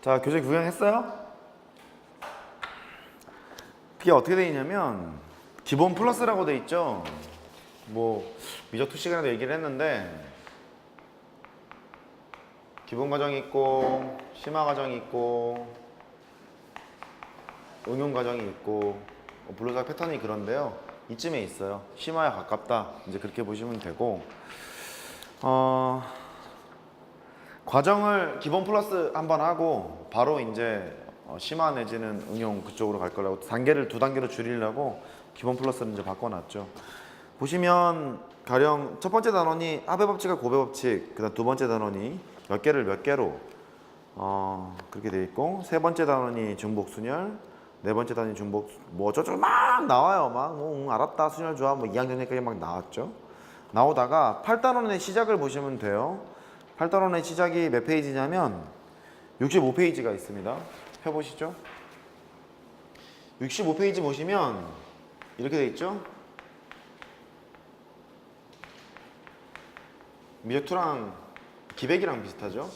자, 교재 구경했어요? 그게 어떻게 돼 있냐면 기본 플러스라고 돼 있죠. 뭐 미적 투 시간에도 얘기를 했는데 기본 과정이 있고 심화 과정이 있고 응용 과정이 있고 블루사 패턴이 그런데요. 이쯤에 있어요. 심화에 가깝다. 이제 그렇게 보시면 되고 과정을 기본 플러스 한번 하고 바로 이제 심화 내지는 응용 그쪽으로 갈 거라고 단계를 두 단계로 줄이려고 기본 플러스를 이제 바꿔놨죠. 보시면 가령 첫 번째 단원이 합의 법칙과 고배 법칙, 그다음 두 번째 단원이 몇 개를 몇 개로 그렇게 돼 있고 세 번째 단원이 중복 순열, 네 번째 단원이 중복 뭐 저쪽 막 나와요. 막 알았다 순열 좋아 뭐 2학년까지 막 나왔죠. 나오다가 8단원의 시작을 보시면 돼요. 8단원의 시작이 몇 페이지냐면 65페이지가 있습니다. 펴보시죠. 65페이지 보시면 이렇게 돼 있죠. 미적2랑 기백이랑 비슷하죠.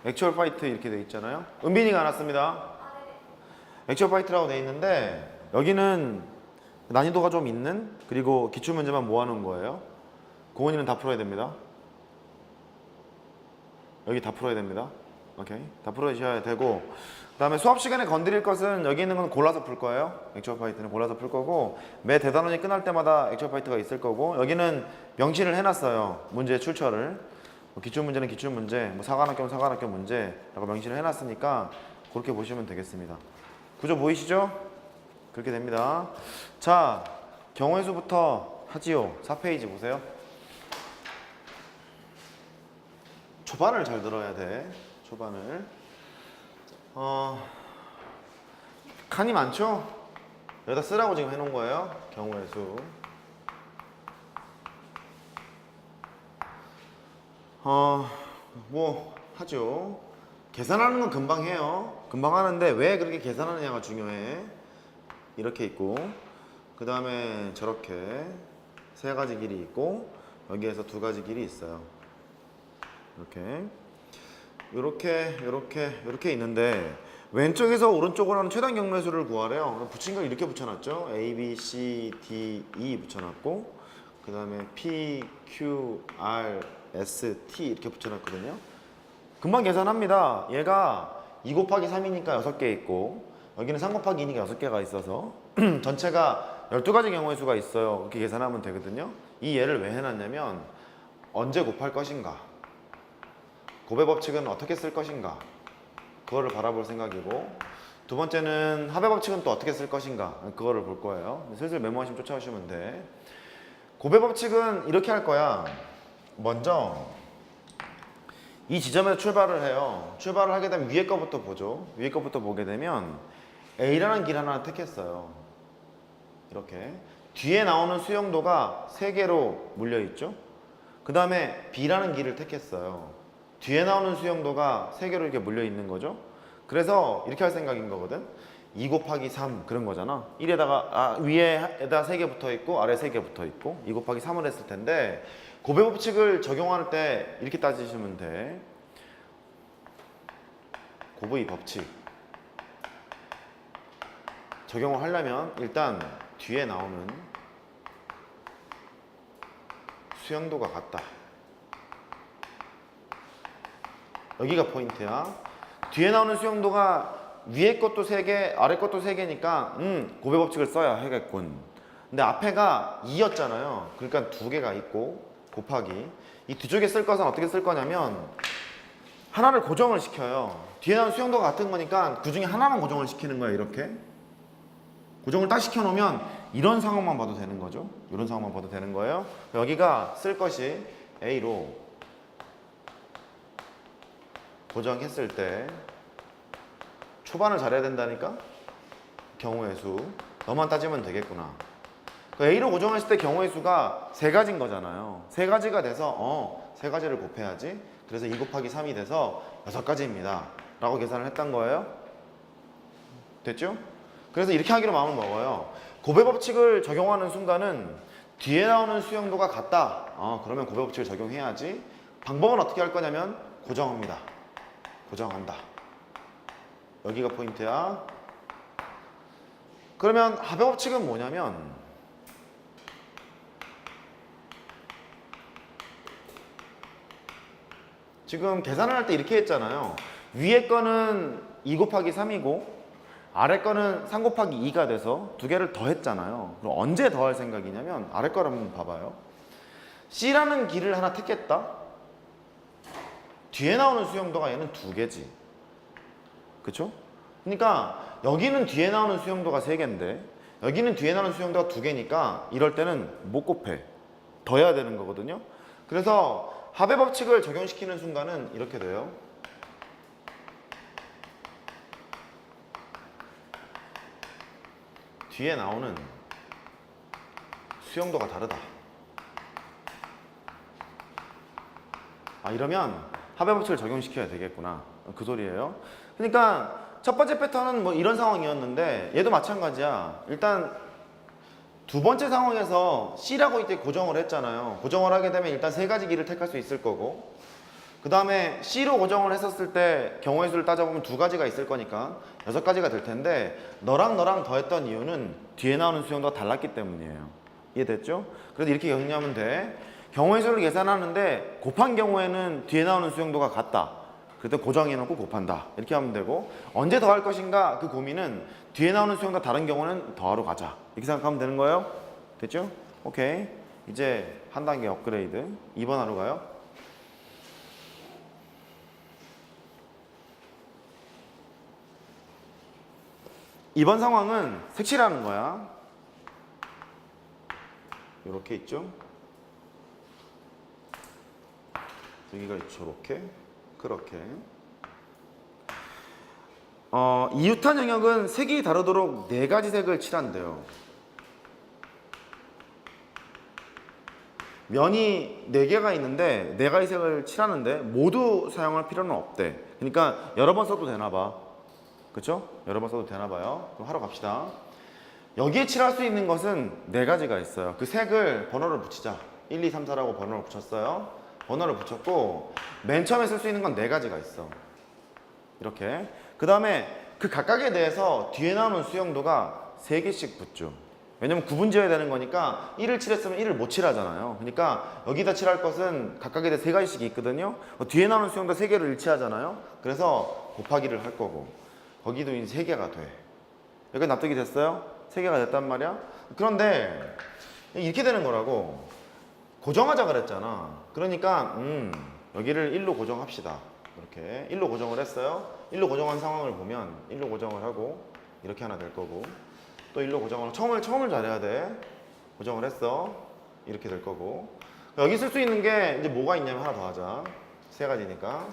액츄얼 파이트 이렇게 돼 있잖아요. 은빈이가 안 왔습니다. 액츄얼 파이트라고 돼 있는데 여기는 난이도가 좀 있는 그리고 기출문제만 모아놓은 거예요. 공원이는 다 풀어야 됩니다. 여기 다 풀어야 됩니다. 오케이, 다 풀어주셔야 되고 그 다음에 수업 시간에 건드릴 것은 여기 있는 건 골라서 풀 거예요. 액츄얼 파이트는 골라서 풀 거고 매 대단원이 끝날 때마다 액츄얼 파이트가 있을 거고 여기는 명시를 해놨어요. 문제 출처를 기출문제는 기출문제, 뭐 사관학교는 사관학교 문제라고 명시를 해놨으니까 그렇게 보시면 되겠습니다. 구조 보이시죠? 그렇게 됩니다. 자, 경우의 수부터 하지요. 4페이지 보세요. 초반을 잘 들어야 돼. 초반을. 칸이 많죠? 여기다 쓰라고 지금 해놓은 거예요. 경우의 수. 뭐 하죠. 계산하는 건 금방 해요. 금방 하는데 왜 그렇게 계산하느냐가 중요해. 이렇게 있고 그 다음에 저렇게 세 가지 길이 있고 여기에서 두 가지 길이 있어요. 이렇게 있는데 왼쪽에서 오른쪽으로 하는 최단 경로수를 구하래요. 붙인 걸 이렇게 붙여놨죠. A, B, C, D, E 붙여놨고 그 다음에 P, Q, R, S, T 이렇게 붙여놨거든요. 금방 계산합니다. 얘가 2 곱하기 3이니까 6개 있고 여기는 3 곱하기 2니까 6개가 있어서 전체가 12가지 경우의 수가 있어요. 그렇게 계산하면 되거든요. 이 예를 왜 해놨냐면 언제 곱할 것인가, 고배 법칙은 어떻게 쓸 것인가 그거를 바라볼 생각이고 두 번째는 합의 법칙은 또 어떻게 쓸 것인가 그거를 볼 거예요. 슬슬 메모하시면 쫓아오시면 돼. 고배 법칙은 이렇게 할 거야. 먼저 이 지점에서 출발을 해요. 출발을 하게 되면 위에 거부터 보죠. 위에 거부터 보게 되면 A라는 길 하나 택했어요. 이렇게 뒤에 나오는 수용도가 3개로 물려있죠. 그 다음에 B라는 길을 택했어요. 뒤에 나오는 수용도가 3개로 이렇게 물려있는 거죠. 그래서 이렇게 할 생각인 거거든. 2 곱하기 3 그런 거잖아. 1에다가 위에다 3개 붙어있고 아래 3개 붙어있고 2 곱하기 3을 했을 텐데 고배 법칙을 적용할 때 이렇게 따지시면 돼. 고의 법칙 적용을 하려면 일단 뒤에 나오는 수용도가 같다. 여기가 포인트야. 뒤에 나오는 수용도가 위에 것도 3개, 아래 것도 3개니까 고배 법칙을 써야 하겠군. 근데 앞에가 2였잖아요. 그러니까 2개가 있고 곱하기 이 뒤쪽에 쓸 것은 어떻게 쓸 거냐면 하나를 고정을 시켜요. 뒤에 나오는 수용도가 같은 거니까 그 중에 하나만 고정을 시키는 거예요. 이렇게 고정을 딱 시켜놓으면 이런 상황만 봐도 되는 거죠. 이런 상황만 봐도 되는 거예요. 여기가 쓸 것이 A로 고정했을 때 초반을 잘해야 된다니까. 경우의 수 너만 따지면 되겠구나. A로 고정했을 때 경우의 수가 3가지인 거잖아요. 3가지가 돼서 3가지를 곱해야지. 그래서 2 곱하기 3이 돼서 6가지입니다 라고 계산을 했던 거예요. 됐죠? 그래서 이렇게 하기로 마음을 먹어요. 고배 법칙을 적용하는 순간은 뒤에 나오는 수용도가 같다. 그러면 고배 법칙을 적용해야지. 방법은 어떻게 할 거냐면 고정합니다. 고정한다. 여기가 포인트야. 그러면 합의 법칙은 뭐냐면 지금 계산을 할 때 이렇게 했잖아요. 위에 거는 2 곱하기 3이고 아래 거는 3 곱하기 2가 돼서 두 개를 더했잖아요. 그럼 언제 더할 생각이냐면 아래 거를 한번 봐봐요. C라는 길을 하나 택했다. 뒤에 나오는 수용도가 얘는 2개지. 그쵸? 그러니까 여기는 뒤에 나오는 수용도가 3개인데 여기는 뒤에 나오는 수용도가 2개니까 이럴 때는 못 곱해. 더해야 되는 거거든요. 그래서 합의 법칙을 적용시키는 순간은 이렇게 돼요. 뒤에 나오는 수용도가 다르다. 아, 이러면 합의 법칙을 적용시켜야 되겠구나. 그 소리예요. 그러니까 첫 번째 패턴은 뭐 이런 상황이었는데 얘도 마찬가지야. 일단 두 번째 상황에서 C라고 이때 고정을 했잖아요. 고정을 하게 되면 일단 3가지 길을 택할 수 있을 거고 그 다음에 C로 고정을 했었을 때 경우의 수를 따져보면 2가지가 있을 거니까 6가지가 될 텐데 너랑 더했던 이유는 뒤에 나오는 수용도가 달랐기 때문이에요. 이해됐죠? 그래서 이렇게 정리하면 돼. 경우의 수를 계산하는데 곱한 경우에는 뒤에 나오는 수용도가 같다. 그때 고정해놓고 곱한다. 이렇게 하면 되고 언제 더할 것인가 그 고민은 뒤에 나오는 수용도가 다른 경우는 더하러 가자. 이렇게 생각하면 되는 거예요. 됐죠? 오케이. 이제 한 단계 업그레이드. 2번 하러 가요. 2번 상황은 색칠하는 거야. 이렇게 있죠? 여기가 저렇게, 그렇게. 이웃한 영역은 색이 다르도록 4가지 색을 칠한대요. 면이 4개가 있는데 4가지 색을 칠하는데 모두 사용할 필요는 없대. 그러니까 여러 번 써도 되나 봐. 그쵸? 여러 번 써도 되나 봐요. 그럼 하러 갑시다. 여기에 칠할 수 있는 것은 4가지가 있어요. 그 색을 번호를 붙이자. 1, 2, 3, 4라고 번호를 붙였어요. 번호를 붙였고 맨 처음에 쓸 수 있는 건 4가지가 있어. 이렇게. 그 다음에 그 각각에 대해서 뒤에 나오는 수용도가 3개씩 붙죠. 왜냐면 구분 지어야 되는 거니까 1을 칠했으면 1을 못 칠하잖아요. 그러니까 여기다 칠할 것은 각각에 대해 3가지씩 있거든요. 뒤에 나오는 수용도 3개를 일치하잖아요. 그래서 곱하기를 할 거고 거기도 이제 3개가 돼. 여기 납득이 됐어요? 3개가 됐단 말이야. 그런데 이렇게 되는 거라고. 고정하자 그랬잖아. 그러니까 여기를 1로 고정합시다. 이렇게 1로 고정을 했어요. 1로 고정한 상황을 보면 1로 고정을 하고 이렇게 하나 될 거고 또 1로 고정을 처음을 잘해야 돼. 고정을 했어. 이렇게 될 거고 여기 쓸 수 있는 게 이제 뭐가 있냐면 하나 더 하자. 3가지니까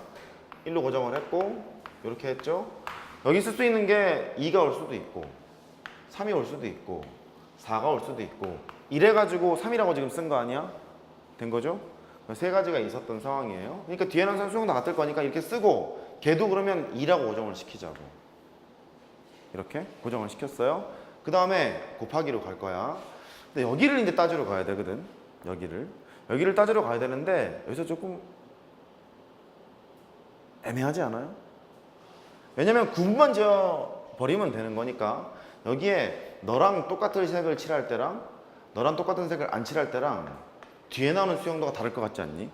1로 고정을 했고 이렇게 했죠. 여기 쓸 수 있는 게 2가 올 수도 있고 3이 올 수도 있고 4가 올 수도 있고 이래가지고 3이라고 지금 쓴 거 아니야? 된 거죠? 3가지가 있었던 상황이에요. 그러니까 뒤에는 수용 다 같을 거니까 이렇게 쓰고 걔도 그러면 2라고 고정을 시키자고. 이렇게 고정을 시켰어요. 그 다음에 곱하기로 갈 거야. 근데 여기를 이제 따지러 가야 되거든. 여기를 따지러 가야 되는데 여기서 조금 애매하지 않아요? 왜냐면 구분만 지어 버리면 되는 거니까 여기에 너랑 똑같은 색을 칠할 때랑 너랑 똑같은 색을 안 칠할 때랑 뒤에 나오는 수용도가 다를 것 같지 않니?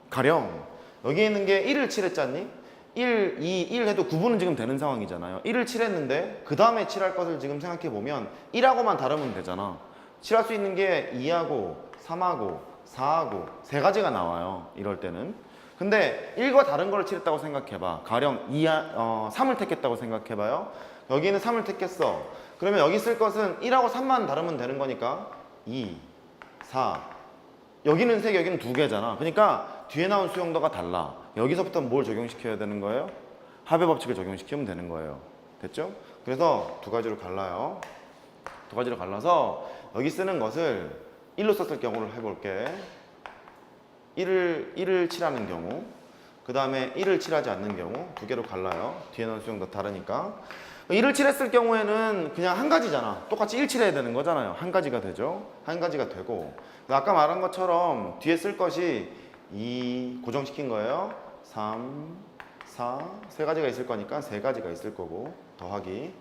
가령 여기 있는 게 1을 칠했잖니? 1, 2, 1 해도 구분은 지금 되는 상황이잖아요. 1을 칠했는데 그 다음에 칠할 것을 지금 생각해보면 1하고만 다르면 되잖아. 칠할 수 있는 게 2하고 3하고 4하고 3가지가 나와요. 이럴 때는. 근데 1과 다른 걸 칠했다고 생각해봐. 가령 3을 택했다고 생각해봐요. 여기는 3을 택했어. 그러면 여기 쓸 것은 1하고 3만 다르면 되는 거니까 2, 4 여기는 3개, 여기는 2개잖아. 그러니까 뒤에 나온 수용도가 달라. 여기서부터 뭘 적용시켜야 되는 거예요? 합의 법칙을 적용시키면 되는 거예요. 됐죠? 그래서 2가지로 갈라요. 2가지로 갈라서 여기 쓰는 것을 1로 썼을 경우를 해볼게. 1을 칠하는 경우 그 다음에 1을 칠하지 않는 경우 2개로 갈라요. 뒤에 나온 수용도 다르니까 1을 칠했을 경우에는 그냥 한 가지잖아. 똑같이 1 칠해야 되는 거잖아요. 한 가지가 되죠. 한 가지가 되고 아까 말한 것처럼 뒤에 쓸 것이 2 고정시킨 거예요. 3, 4, 세 가지가 있을 거니까 세 가지가 있을 거고 더하기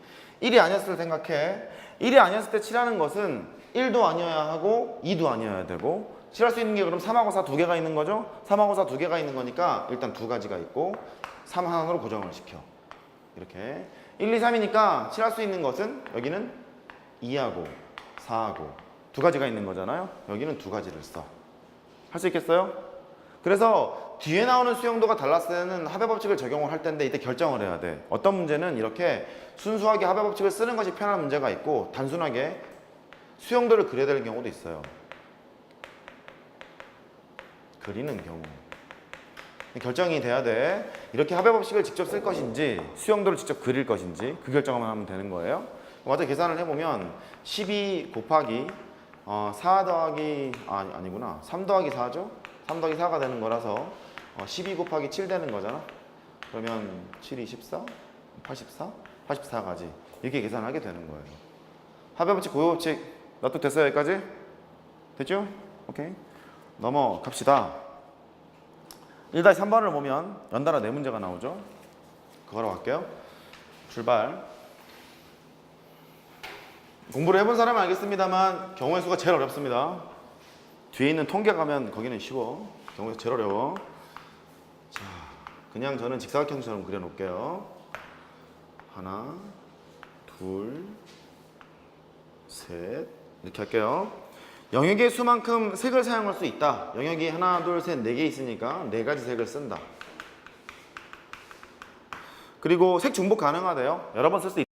1이 아니었을 때 생각해. 1이 아니었을 때 칠하는 것은 1도 아니어야 하고 2도 아니어야 되고 칠할 수 있는 게 그럼 3하고 4 두 개가 있는 거죠? 3하고 4 두 개가 있는 거니까 일단 두 가지가 있고 3 하나로 고정을 시켜. 이렇게 1, 2, 3이니까 칠할 수 있는 것은 여기는 2하고 4하고 두 가지가 있는 거잖아요. 여기는 두 가지를 써. 할 수 있겠어요? 그래서 뒤에 나오는 수용도가 달랐을 때는 합의 법칙을 적용을 할 텐데 이때 결정을 해야 돼. 어떤 문제는 이렇게 순수하게 합의 법칙을 쓰는 것이 편한 문제가 있고 단순하게 수용도를 그려야 되는 경우도 있어요. 그리는 경우. 결정이 돼야 돼. 이렇게 합의 법칙을 직접 쓸 것인지 수용도를 직접 그릴 것인지 그 결정만 하면 되는 거예요. 먼저 계산을 해보면 12 곱하기 4 더하기 아니구나 3 더하기 4죠? 3 더하기 4가 되는 거라서 12 곱하기 7 되는 거잖아. 그러면 7이 14, 84, 84가지 이렇게 계산을 하게 되는 거예요. 합의 법칙, 고유 법칙 납득됐어요? 여기까지? 됐죠? 오케이. 넘어갑시다. 1-3번을 보면 연달아 4문제가 나오죠. 그거로 갈게요. 출발. 공부를 해본 사람은 알겠습니다만 경우의 수가 제일 어렵습니다. 뒤에 있는 통계 가면 거기는 쉬워. 경우의 수 제일 어려워. 자, 그냥 저는 직사각형처럼 그려놓을게요. 하나, 둘, 셋 이렇게 할게요. 영역의 수만큼 색을 사용할 수 있다. 영역이 하나, 둘, 셋, 4개 있으니까 4가지 색을 쓴다. 그리고 색 중복 가능하대요. 여러 번 쓸 수 있다.